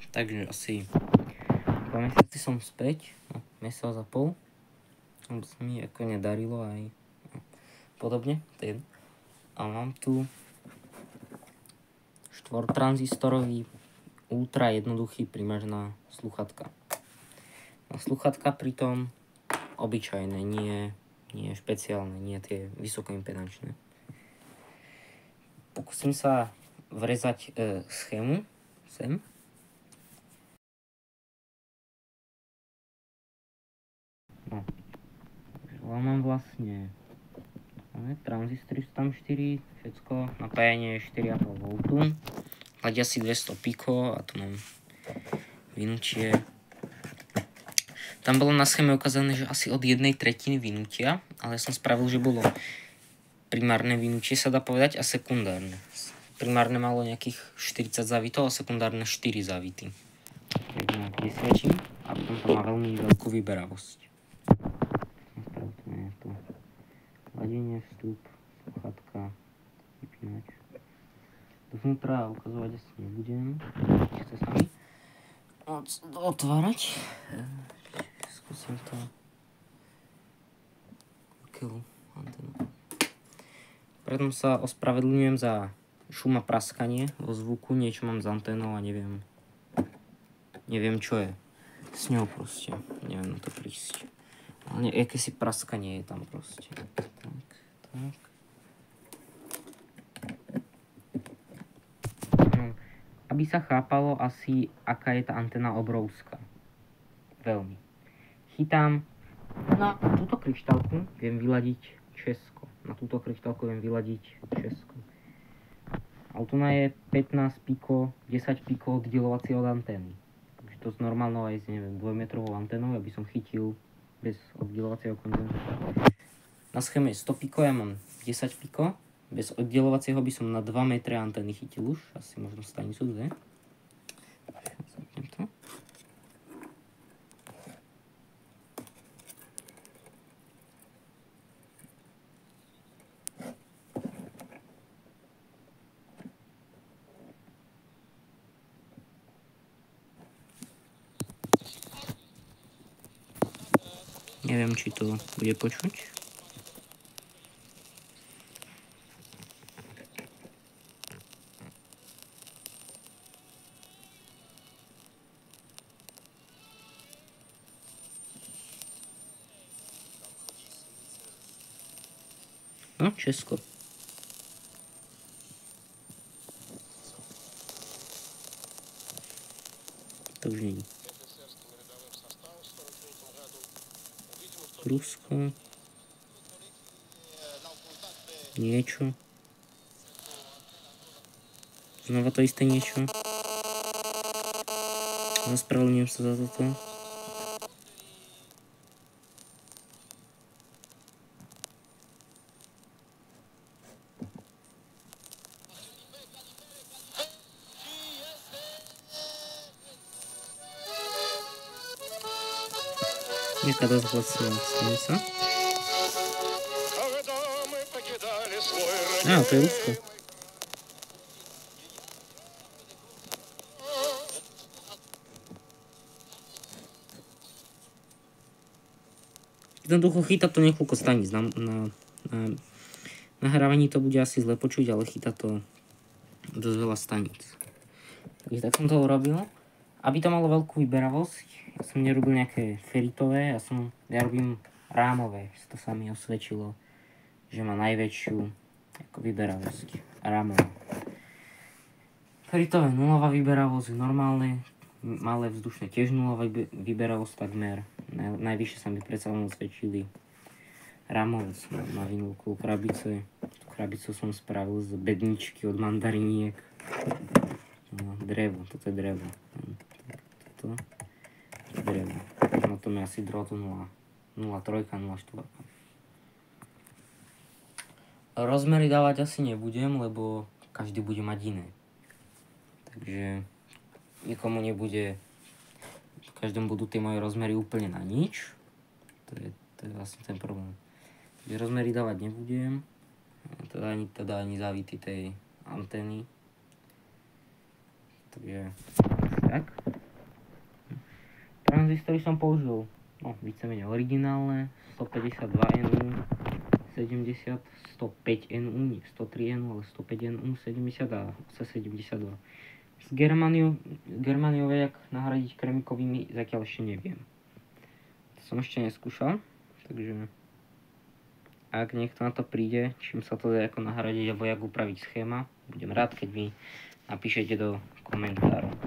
Takže asi 2 mesiace som späť, mesiac a pol. Lebo sa mi ako nedarilo aj podobne. A mám tu 4-tranzistorový ultra jednoduchý primáž na sluchatka. Na sluchatka pritom obyčajné, nie špeciálne, nie tie vysokoimpedančné. Pokúsim sa vrezať schému sem. No. Mám vlastne tranzistory sú tam 4, všetko, napájanie 4,5V. Hľadia si 200 piko a tu mám vynutie. Tam bolo na schéme ukázané, že asi od 1/3 vynutia, ale ja som spravil, že bolo primárne vynutie, sa dá povedať, a sekundárne. Primárne malo nejakých 40 závitov a sekundárne 4 závity. Takže vysviečím a potom to má veľmi veľkú vyberavosť. Spravíme tu hladenie, vstup, sluchatka, vypínač. Dovnútra ukazovať asi nebudem, chce sa mi otvárať. Skúsim to. Keľu antenu. Preto sa ospravedlňujem za šum a praskanie vo zvuku, niečo mám s anténou a neviem čo je s ňou proste, neviem na to prísť. Ale akési praskanie je tam proste. Tak. No, aby sa chápalo asi, aká je tá anténa obrovská. Veľmi. Chytám na túto kryštálku, viem vyladiť Česko. Na túto kryštálku viem vyladiť Česko. Autona je 15 piko, 10 piko oddelovacie od antény. Takže to s normálnou aj s 2-metrovou anténou, aby som chytil bez oddelovacieho kondenzátora. Na schéme je 100 piko, ja mám 10 piko. Bez oddelovacieho by som na 2 metre antény chytil už, asi možno stanicu 2. Zapnem to. Neviem, či to bude počuť. No, Česko. To už není. Rusko. Niečo. Znova to isté niečo. Ospravedlňujem sa za toto. Nejaká dosť hlasná stanica. To je Rusko. Jednoducho chytá to niekoľko staníc. Na nahrávaní to bude asi zle počuť, ale chytá to dosť veľa staníc. Takže tak som to urobil. Aby to malo veľkú vyberavosť, ja som nerobil nejaké feritové, ja robím rámové. To sa mi osvedčilo, že má najväčšiu vyberavosť. Rámová. Feritové nulová vyberavosť, normálne, malé vzdušné tiež nulová vyberavosť takmer. Najvyššie sa mi predsa len osvedčili rámové. Som na vinulku krabice. Tú krabicu som spravil z bedničky od mandariniek. No, drevo, toto je drevo. Toto je drevo. Na tom je asi drôt 0,3, 0,4. Rozmery dávať asi nebudem, lebo každý bude mať iné. Takže nikomu nebude, každému budú tie moje rozmery úplne na nič. To je vlastne ten problém. Takže rozmery dávať nebudem. Teda ani závity tej antény. Takže tak. tranzistory som použil, no, vícemenej originálne, 152 NU, 70, 105 NU, nie 103 NU, ale 105 NU, 70 a C72. Z germaniové, jak nahradiť kremikovými, zatiaľ ešte neviem. To som ešte neskúšal, takže ak niekto na to príde, čím sa to dá ako nahradiť alebo jak upraviť schéma, budem rád, keď mi napíšete do komentárov.